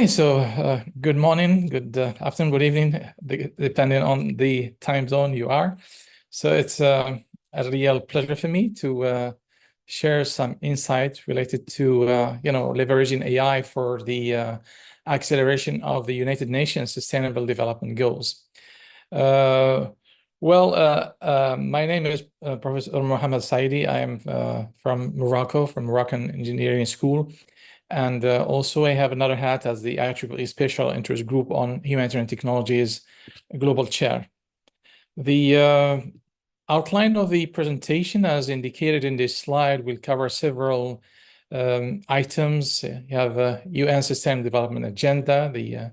Okay, so good morning, good afternoon, good evening, depending on the time zone you are. So it's a real pleasure for me to share some insights related to leveraging AI for the acceleration of the United Nations Sustainable Development Goals. My name is Professor Mohammed Saidi. I am from Morocco, from Moroccan Engineering School. And also I have another hat as the IEEE Special Interest Group on Humanitarian Technologies Global Chair. The outline of the presentation, as indicated in this slide, will cover several items. You have UN Sustainable Development Agenda, the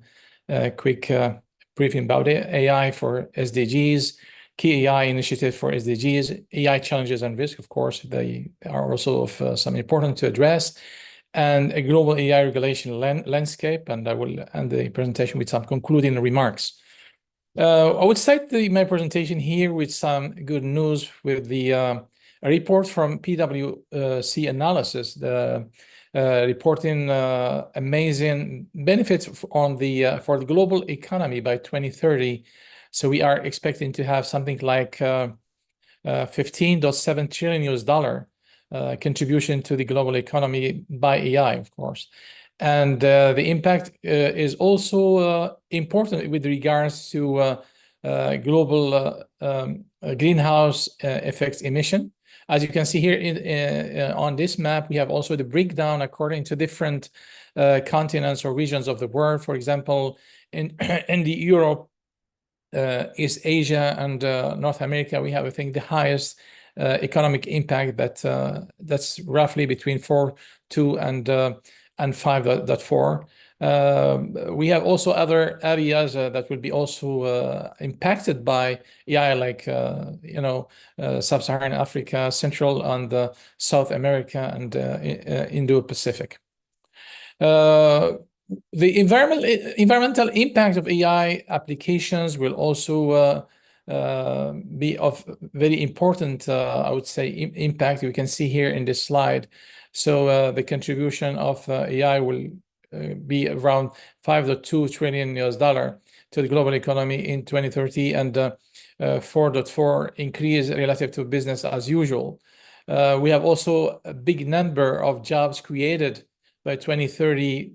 quick briefing about AI for SDGs, key AI initiative for SDGs, AI challenges and risk, of course, they are also of some importance to address, and a global AI regulation landscape, and I will end the presentation with some concluding remarks. I would start my presentation here with some good news with the report from PwC Analysis, reporting amazing benefits for the global economy by 2030. So we are expecting to have something like $15.7 trillion contribution to the global economy by AI, of course. And the impact is also important with regards to global greenhouse effects emission. As you can see here on this map, we have also the breakdown according to different continents or regions of the world. For example, in the Europe, East Asia, and North America, we have, I think, the highest economic impact that's roughly between 4.2 and 5.4. We have also other areas that will be also impacted by AI, like Sub-Saharan Africa, Central and South America, and Indo-Pacific. The environmental impact of AI applications will also be of very important, I would say, impact. You can see here in this slide. So the contribution of AI will be around $5.2 trillion to the global economy in 2030, and 4.4 increase relative to business as usual. We have also a big number of jobs created by 2030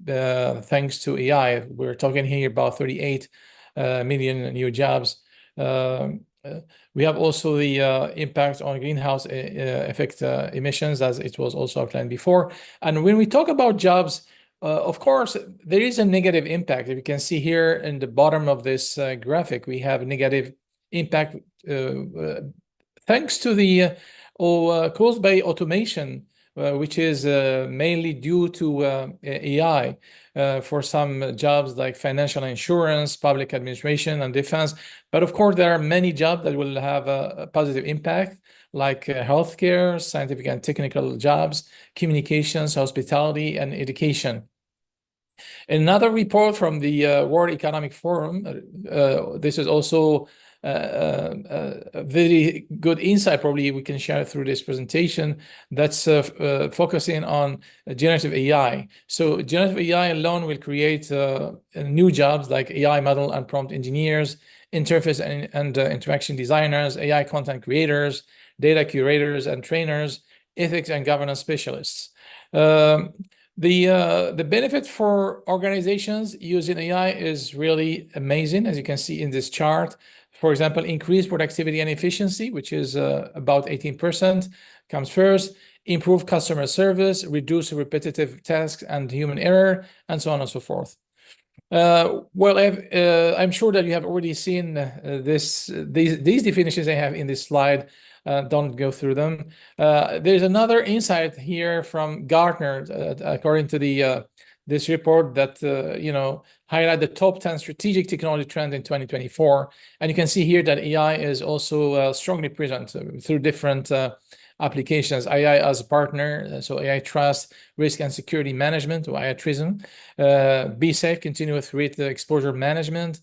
thanks to AI. We're talking here about 38 million new jobs. We have also the impact on greenhouse effect emissions, as it was also outlined before. And when we talk about jobs, of course, there is a negative impact. If you can see here in the bottom of this graphic, we have a negative impact thanks to the caused by automation, which is mainly due to AI. For some jobs like financial insurance, public administration, and defense. But of course, there are many jobs that will have a positive impact, like healthcare, scientific and technical jobs, communications, hospitality, and education. Another report from the World Economic Forum, this is also a very good insight, probably we can share through this presentation, that's focusing on generative AI. So generative AI alone will create new jobs like AI model and prompt engineers, interface and interaction designers, AI content creators, data curators and trainers, ethics and governance specialists. The benefit for organizations using AI is really amazing, as you can see in this chart. For example, increased productivity and efficiency, which is about 18%, comes first. Improve customer service, reduce repetitive tasks and human error, and so on and so forth. I'm sure that you have already seen these definitions I have in this slide. Don't go through them. There's another insight here from Gartner, according to this report, that highlight the top 10 strategic technology trends in 2024. And you can see here that AI is also strongly present through different applications. AI as a partner, so AI trust, risk and security management, or AI TRISM. Be safe, continuous threat exposure management,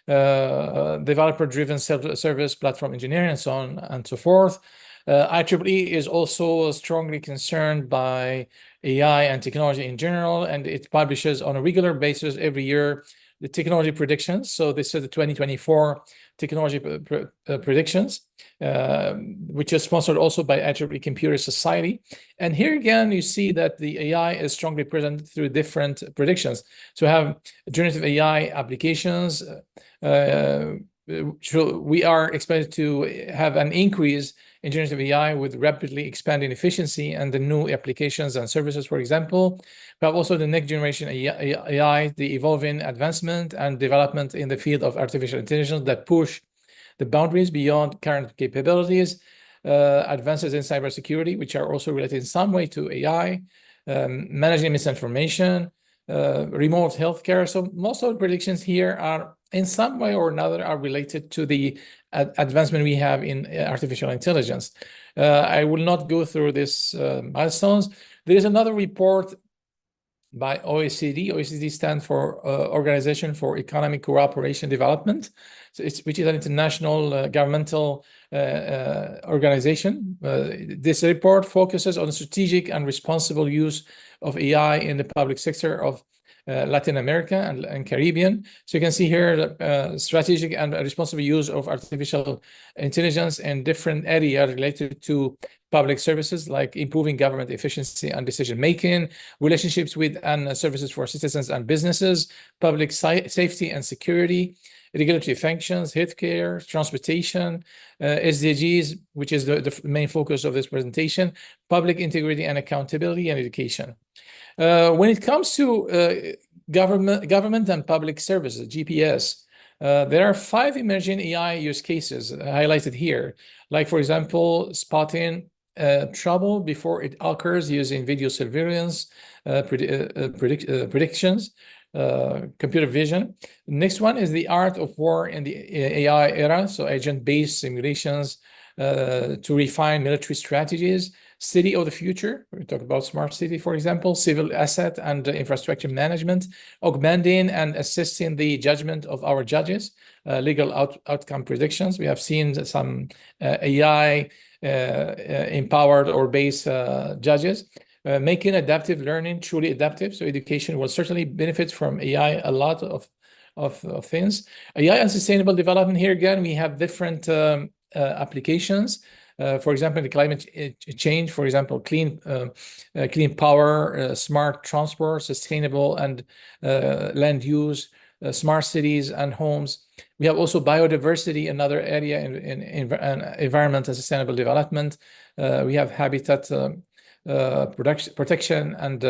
developer-driven self-service platform engineering, and so on and so forth. IEEE is also strongly concerned by AI and technology in general, and it publishes on a regular basis every year the technology predictions. So this is the 2024 technology predictions, which is sponsored also by IEEE Computer Society. And here again, you see that the AI is strongly present through different predictions. So we have generative AI applications. We are expected to have an increase in generative AI with rapidly expanding efficiency and the new applications and services, for example. We have also the next generation AI, the evolving advancement and development in the field of artificial intelligence that push the boundaries beyond current capabilities, advances in cybersecurity, which are also related in some way to AI, managing misinformation, remote healthcare. So most of the predictions here are in some way or another are related to the advancement we have in artificial intelligence. I will not go through these milestones. There is another report by OECD. OECD stands for Organization for Economic Cooperation Development, so which is an international governmental organization. This report focuses on the strategic and responsible use of AI in the public sector of Latin America and Caribbean. So you can see here the strategic and responsible use of artificial intelligence in different areas related to public services, like improving government efficiency and decision-making, relationships with and services for citizens and businesses, public safety and security, regulatory functions, healthcare, transportation, SDGs, which is the main focus of this presentation, public integrity and accountability, and education. When it comes to government and public services, GPS, there are 5 emerging AI use cases highlighted here. Like, for example, spotting trouble before it occurs using video surveillance, predictions, computer vision. Next one is the art of war in the AI era, so agent-based simulations to refine military strategies. City of the future, we talk about smart city, for example, civil asset and infrastructure management, augmenting and assisting the judgment of our judges, legal outcome predictions. We have seen some AI empowered or based judges, making adaptive learning truly adaptive. So education will certainly benefit from AI, a lot of things. AI and sustainable development. Here again, we have different applications. For example, the climate change, for example, clean power, smart transport, sustainable and land use, smart cities and homes. We have also biodiversity, another area in environment and sustainable development. We have habitat protection and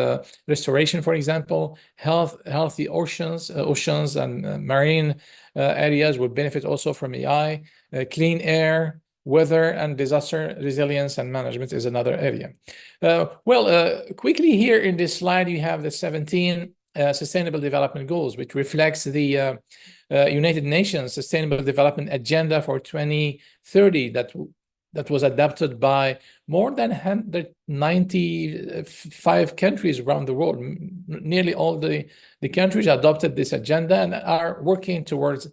restoration, for example. Healthy oceans and marine areas will benefit also from AI. Clean air, weather and disaster resilience and management is another area. Quickly here in this slide, you have the 17 Sustainable Development Goals, which reflects the United Nations Sustainable Development Agenda for 2030 that was adopted by more than 195 countries around the world. Nearly all the countries adopted this agenda and are working towards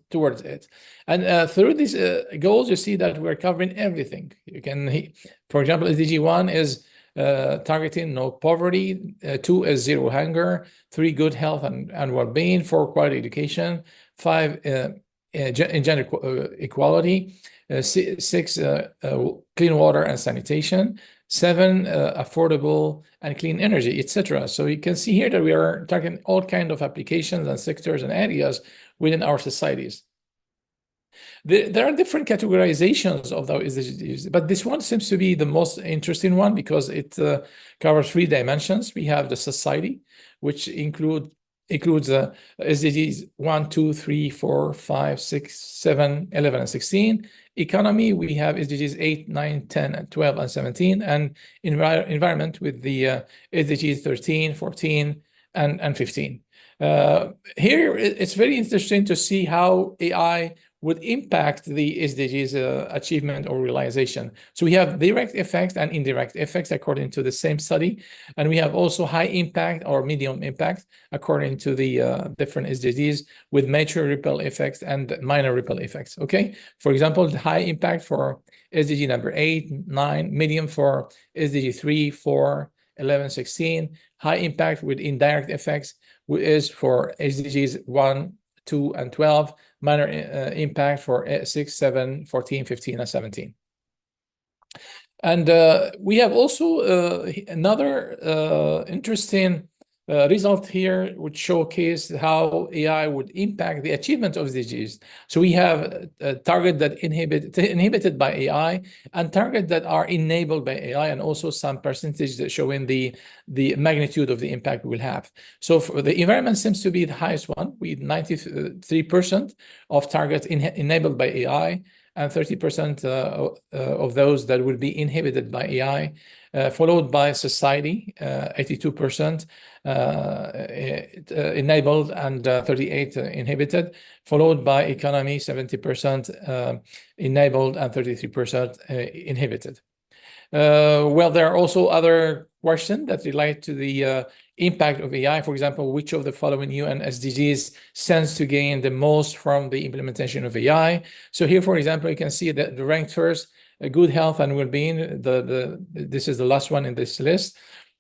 it. And through these goals, you see that we're covering everything. You can, for example, SDG 1 is targeting no poverty, 2 is zero hunger, 3 good health and well-being, 4 quality education, 5 gender equality, 6 clean water and sanitation, 7 affordable and clean energy, etc. So you can see here that we are targeting all kinds of applications and sectors and areas within our societies. There are different categorizations of those SDGs, but this one seems to be the most interesting one because it covers 3 dimensions. We have the society, which includes SDGs 1, 2, 3, 4, 5, 6, 7, 11, and 16. Economy, we have SDGs 8, 9, 10, and 12, and 17. And environment with the SDGs 13, 14, and 15. Here, it's very interesting to see how AI would impact the SDGs achievement or realization. So we have direct effects and indirect effects according to the same study. And we have also high impact or medium impact according to the different SDGs with major ripple effects and minor ripple effects, okay? For example, the high impact for SDG number 8, 9, medium for SDG 3, 4, 11, 16. High impact with indirect effects is for SDGs 1, 2, and 12. Minor impact for 6, 7, 14, 15, and 17. And we have also another interesting result here, which showcase how AI would impact the achievement of SDGs. So we have a target that inhibited by AI and target that are enabled by AI, and also some percentage that showing the magnitude of the impact we will have. So for the environment seems to be the highest one, with 93% of targets enabled by AI, and 30% of those that will be inhibited by AI, followed by society, 82% enabled and 38 inhibited, followed by economy, 70% enabled and 33% inhibited. Well, there are also other questions that relate to the impact of AI. For example, which of the following UN SDGs stands to gain the most from the implementation of AI? So here, for example, you can see that the ranked first, good health and well-being. This is the last one in this list,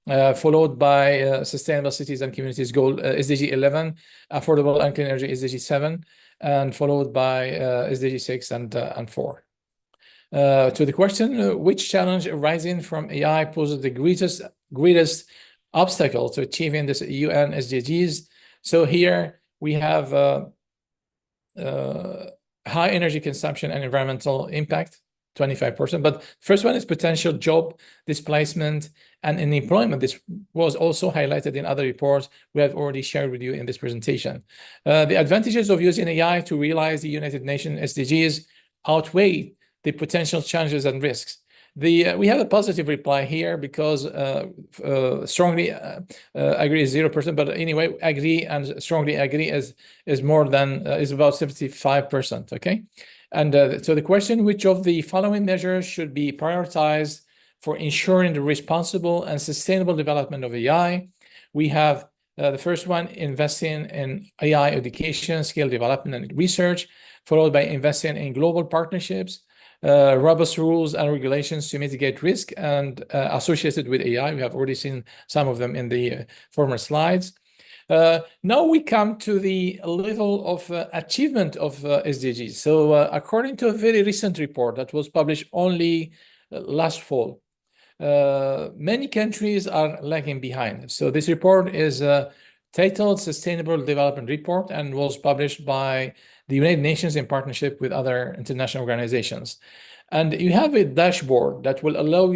followed by sustainable cities and communities goal, SDG 11, affordable and clean energy, SDG 7, and followed by SDG 6 and 4. To the question, which challenge arising from AI poses the greatest obstacle to achieving this UN SDGs? So here we have high energy consumption and environmental impact, 25%. But first one is potential job displacement and unemployment. This was also highlighted in other reports we have already shared with you in this presentation. The advantages of using AI to realize the United Nations SDGs outweigh the potential challenges and risks. We have a positive reply here because strongly agree is 0%, but anyway, agree and strongly agree is more than is about 75%. Okay, and so the question: which of the following measures should be prioritized for ensuring the responsible and sustainable development of AI? We have the first one: investing in AI education, skill development, and research, followed by investing in global partnerships. Robust rules and regulations to mitigate risk and associated with AI. We have already seen some of them in the former slides. Now we come to the level of achievement of SDGs. So according to a very recent report that was published only last fall, many countries are lagging behind. So this report is titled Sustainable Development Report and was published by the United Nations in partnership with other international organizations. And you have a dashboard that will allows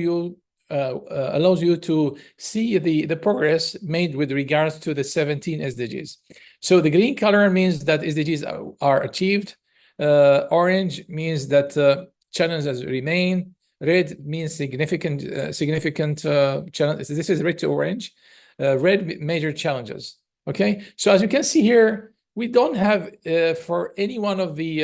you to see the progress made with regards to the 17 SDGs. So the green color means that SDGs are achieved. Orange means that challenges remain. Red means significant challenge. This is red to orange. Red, major challenges. Okay, so as you can see here, we don't have for any one of the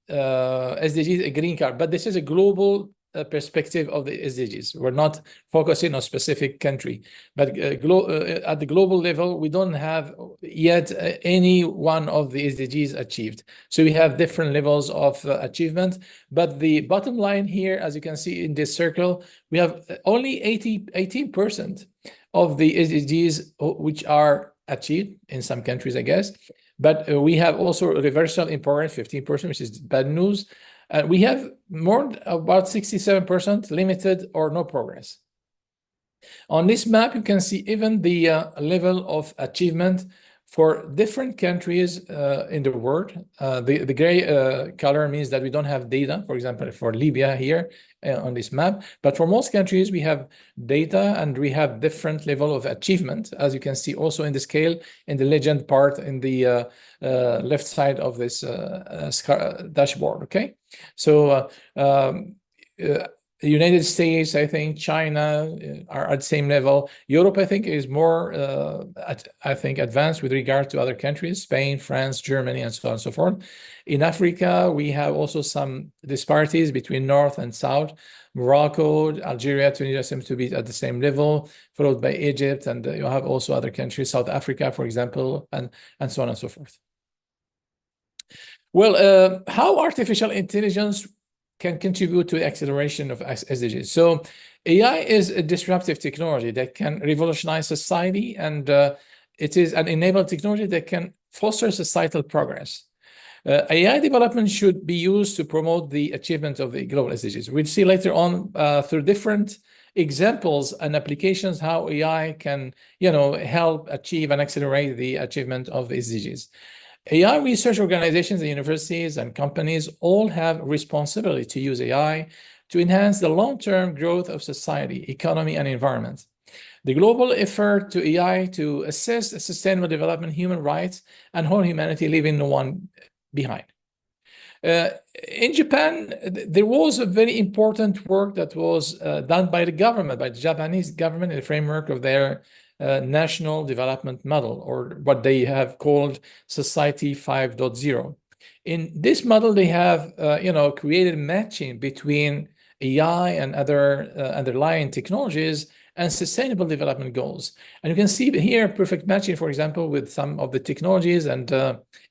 SDGs a green card, but this is a global perspective of the SDGs. We're not focusing on a specific country, but at the global level, we don't have yet any one of the SDGs achieved. So we have different levels of achievement, but the bottom line here, as you can see in this circle, we have only 18% of the SDGs which are achieved in some countries, I guess. But we have also a reversal in progress, 15%, which is bad news. We have about 67% limited or no progress. On this map, you can see even the level of achievement for different countries in the world. The gray color means that we don't have data, for example, for Libya here on this map. But for most countries, we have data and we have different level of achievement, as you can see also in the scale in the legend part in the left side of this dashboard. Okay, so the United States, I think, China are at the same level. Europe, I think, is more, advanced with regard to other countries, Spain, France, Germany, and so on and so forth. In Africa, we have also some disparities between North and South. Morocco, Algeria, Tunisia seems to be at the same level, followed by Egypt, and you have also other countries, South Africa, for example, and so on and so forth. Well, how artificial intelligence can contribute to the acceleration of SDGs. So AI is a disruptive technology that can revolutionize society, and it is an enabled technology that can foster societal progress. AI development should be used to promote the achievement of the global SDGs. We'll see later on through different examples and applications how AI can, help achieve and accelerate the achievement of the SDGs. AI research organizations and universities and companies all have responsibility to use AI to enhance the long-term growth of society, economy, and environment. The global effort to AI to assist sustainable development, human rights, and whole humanity, leaving no one behind. In Japan, there was a very important work that was done by the government, by the Japanese government, in the framework of their national development model, or what they have called Society 5.0. In this model, they have, created matching between AI and other underlying technologies and sustainable development goals. And you can see here perfect matching, for example, with some of the technologies and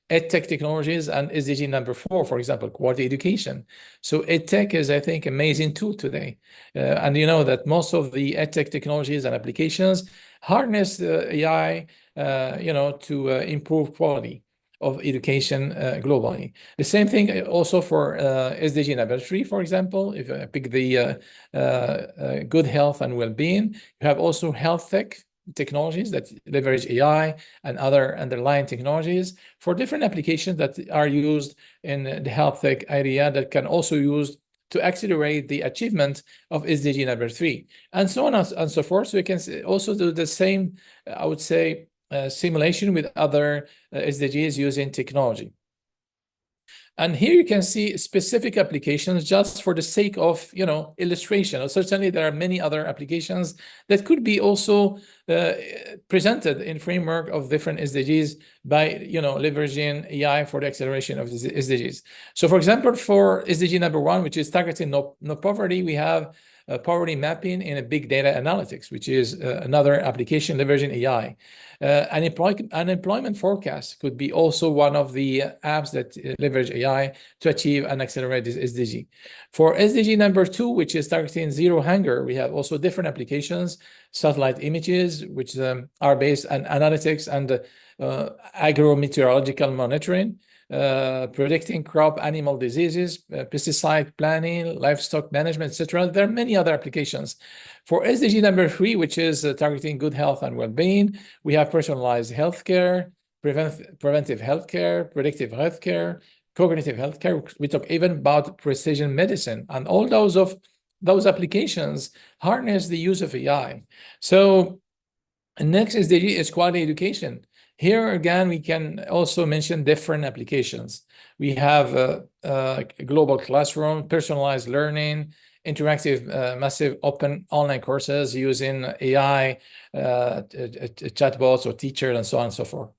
EdTech technologies and SDG number 4, for example, quality education. So EdTech is, I think, amazing tool today. And you know that most of the EdTech technologies and applications harness AI, to improve quality of education globally. The same thing also for SDG number 3, for example. If I pick the good health and well-being, you have also health tech technologies that leverage AI and other underlying technologies for different applications that are used in the health tech area that can also use to accelerate the achievement of SDG number 3, and so on and so forth. So we can also do the same, I would say, simulation with other SDGs using technology. And here you can see specific applications just for the sake of, illustration. Certainly, there are many other applications that could be also presented in framework of different SDGs by, leveraging AI for the acceleration of the SDGs. So, for example, for SDG number 1, which is targeting no poverty, we have poverty mapping in a big data analytics, which is another application leveraging AI. Unemployment forecast could be also one of the apps that leverage AI to achieve and accelerate this SDG. For SDG number 2, which is targeting zero hunger, we have also different applications, satellite images, which are based on analytics and agrometeorological monitoring, predicting crop animal diseases, pesticide planning, livestock management, etc. There are many other applications. For SDG number 3, which is targeting good health and well-being, we have personalized healthcare, preventive healthcare, predictive healthcare, cognitive healthcare. We talk even about precision medicine, and all those applications harness the use of AI. So next SDG is quality education. Here again, we can also mention different applications. We have a global classroom, personalized learning, interactive, massive open online courses using AI, chatbots or teachers, and so on and so forth.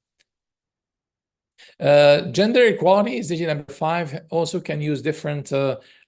Gender equality, SDG number 5, also can use different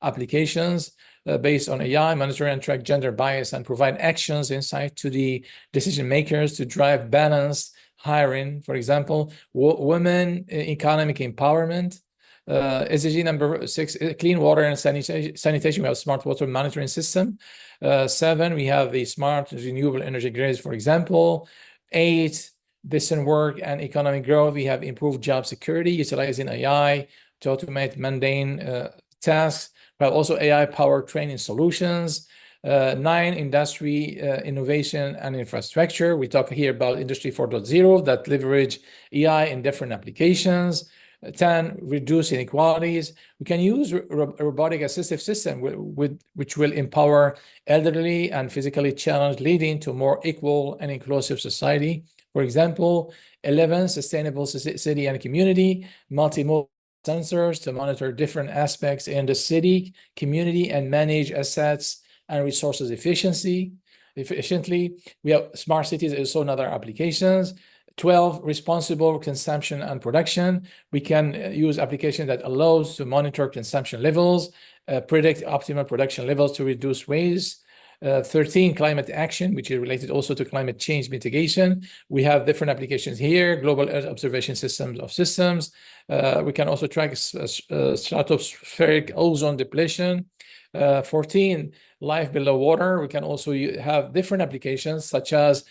applications based on AI, monitor and track gender bias, and provide actions insight to the decision makers to drive balanced hiring, for example, women economic empowerment. SDG number 6, clean water and sanitation. We have smart water monitoring system. 7, we have the smart renewable energy grids, for example. 8, decent work and economic growth. We have improved job security, utilizing AI to automate mundane tasks. We have also AI-powered training solutions. 9, industry innovation and infrastructure. We talk here about Industry 4.0 that leverage AI in different applications. 10, reduce inequalities. We can use a robotic assistive system which will empower elderly and physically challenged, leading to more equal and inclusive society. For example, 11, sustainable city and community, multimodal sensors to monitor different aspects in the city, community, and manage assets and resources efficiently. We have smart cities, also another applications. 12, responsible consumption and production. We can use application that allows to monitor consumption levels, predict optimal production levels to reduce waste. 13, climate action, which is related also to climate change mitigation. We have different applications here, global Earth observation systems. We can also track stratospheric ozone depletion. 14, life below water. We can also have different applications, such as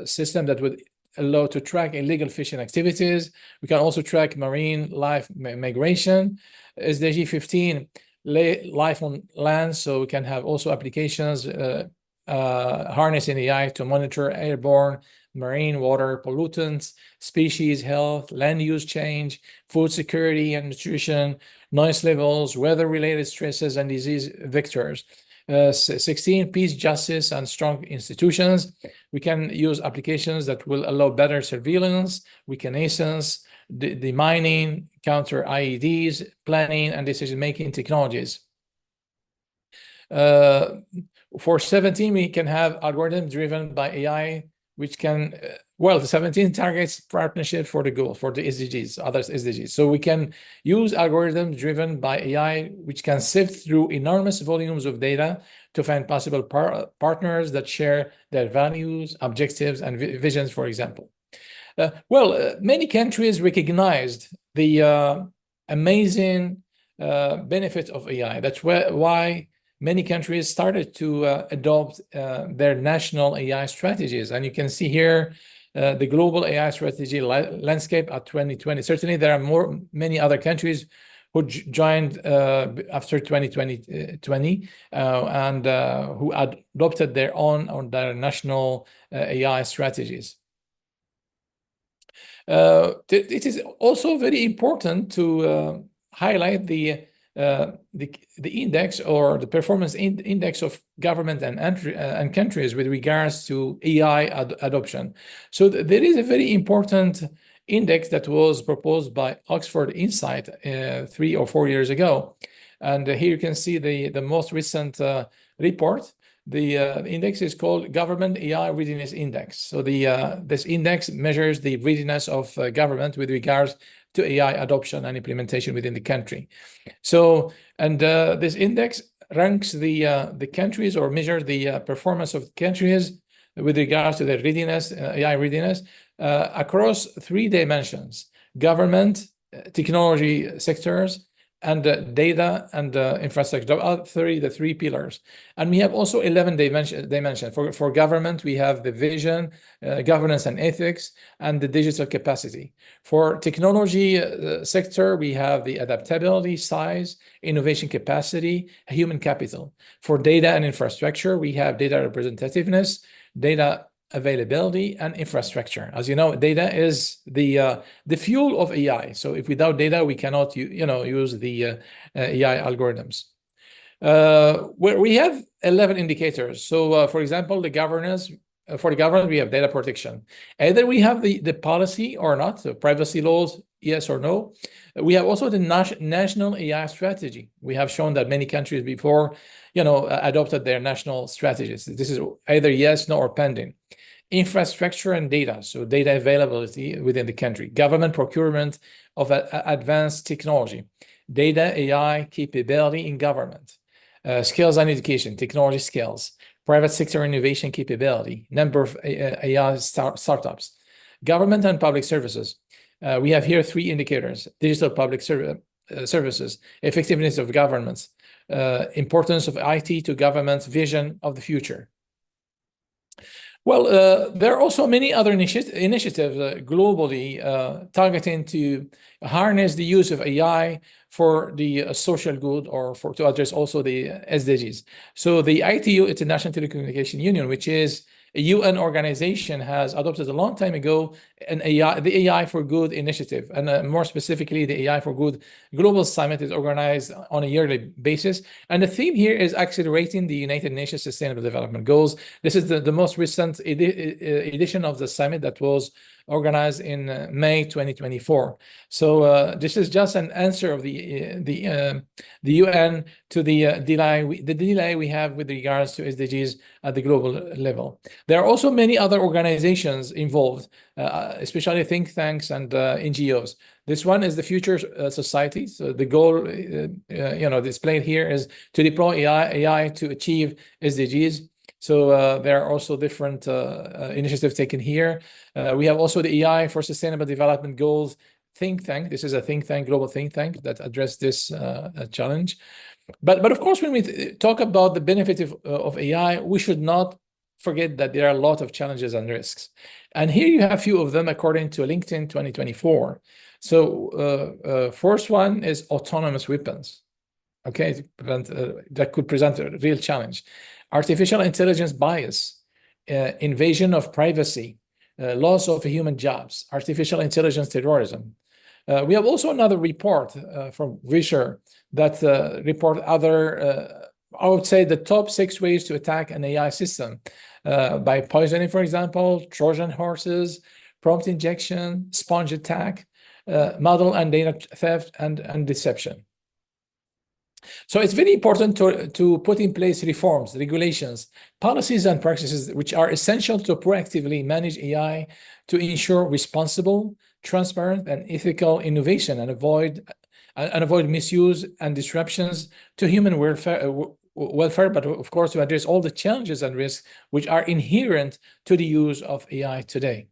systems that would allow to track illegal fishing activities. We can also track marine life migration. SDG 15, life on land, so we can have also applications harnessing AI to monitor airborne, marine water pollutants, species health, land use change, food security and nutrition, noise levels, weather-related stresses, and disease vectors. 16, peace, justice, and strong institutions. We can use applications that will allow better surveillance, reconnaissance, the mining, counter IEDs, planning, and decision-making technologies. For 17, we can have algorithms driven by AI, which can, well, the 17 targets partnership for the goal, for the SDGs, other SDGs. So we can use algorithms driven by AI, which can sift through enormous volumes of data to find possible partners that share their values, objectives, and visions, for example. Many countries recognized the amazing benefit of AI. That's why many countries started to adopt their national AI strategies. And you can see here the global AI strategy landscape at 2020. Certainly, there are many other countries who joined after 2020 and who adopted their national AI strategies. It is also very important to highlight the index or the performance index of government and countries with regards to AI adoption. So there is a very important index that was proposed by Oxford Insight 3 or 4 years ago. And here you can see the most recent report. The index is called Government AI Readiness Index. So this index measures the readiness of government with regards to AI adoption and implementation within the country. So, and this index ranks the countries or measures the performance of countries with regards to their readiness, AI readiness, across 3 dimensions: government, technology sectors, and data and infrastructure. The three pillars. And we have also 11 dimensions. For government, we have the vision, governance and ethics, and the digital capacity. For technology sector, we have the adaptability, size, innovation capacity, human capital. For data and infrastructure, we have data representativeness, data availability, and infrastructure. As you know, data is the fuel of AI. So if without data, we cannot use the AI algorithms. Where we have 11 indicators. So for example, the governance, for the government, we have data protection. Either we have the policy or not, so privacy laws, yes or no. We have also the national AI strategy. We have shown that many countries before, adopted their national strategies. This is either yes, no, or pending. Infrastructure and data, so data availability within the country. Government procurement of advanced technology. Data AI capability in government. Skills and education, technology skills. Private sector innovation capability. Number of AI startups. Government and public services. We have here 3 indicators: digital public services, effectiveness of governments, importance of IT to government's vision of the future. Well, there are also many other initiatives globally targeting to harness the use of AI for the social good or to address also the SDGs. So the ITU, International Telecommunication Union, which is a UN organization, has adopted a long time ago the AI for Good initiative. And more specifically, the AI for Good Global Summit is organized on a yearly basis. And the theme here is accelerating the United Nations Sustainable Development Goals. This is the most recent edition of the summit that was organized in May 2024. So this is just an answer of the UN to the delay we have with regards to SDGs at the global level. There are also many other organizations involved. especially think tanks and NGOs. This one is the future society. So the goal, displayed here is to deploy AI to achieve SDGs. So there are also different initiatives taken here. We have also the AI for Sustainable Development Goals think tank. This is a think tank, global think tank that address this challenge. But of course, when we talk about the benefit of AI, we should not forget that there are a lot of challenges and risks. And here you have a few of them according to LinkedIn 2024. So first one is autonomous weapons. Okay, that could present a real challenge. Artificial intelligence bias, invasion of privacy, loss of human jobs, artificial intelligence terrorism. We have also another report from Vischer that report other, I would say, the top 6 ways to attack an AI system by poisoning, for example, Trojan horses, prompt injection, sponge attack, model and data theft, and deception. So it's very important to put in place reforms, regulations, policies, and practices which are essential to proactively manage AI to ensure responsible, transparent, and ethical innovation and avoid misuse and disruptions to human welfare, but of course to address all the challenges and risks which are inherent to the use of AI today.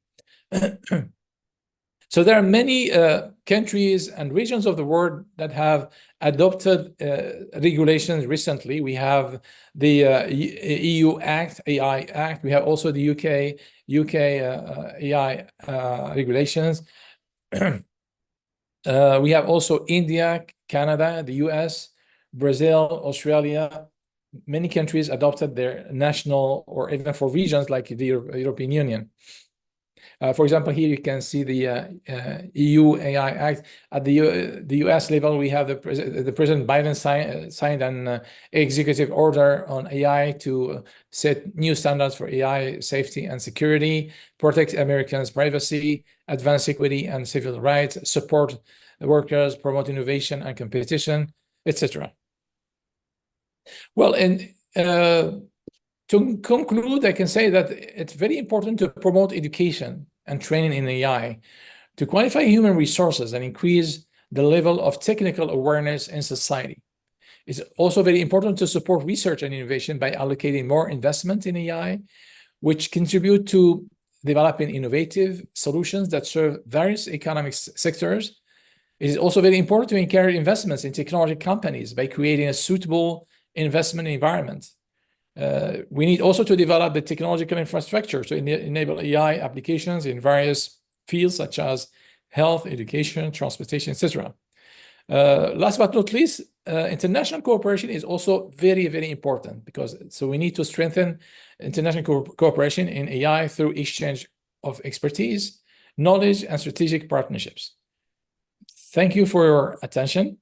So there are many countries and regions of the world that have adopted regulations recently. We have the EU AI Act. We have also the UK AI regulations. We have also India, Canada, the US, Brazil, Australia. Many countries adopted their national or even for regions like the European Union. For example, here you can see the EU AI Act. At the US level, we have the President Biden signed an executive order on AI to set new standards for AI safety and security, protect Americans' privacy, advance equity and civil rights, support workers, promote innovation and competition, etc. Well, and to conclude, I can say that it's very important to promote education and training in AI, to qualify human resources and increase the level of technical awareness in society. It's also very important to support research and innovation by allocating more investment in AI, which contribute to developing innovative solutions that serve various economic sectors. It is also very important to encourage investments in technology companies by creating a suitable investment environment. We need also to develop the technological infrastructure to enable AI applications in various fields such as health, education, transportation, etc. Last but not least, international cooperation is also very, very important so we need to strengthen international cooperation in AI through exchange of expertise, knowledge, and strategic partnerships. Thank you for your attention.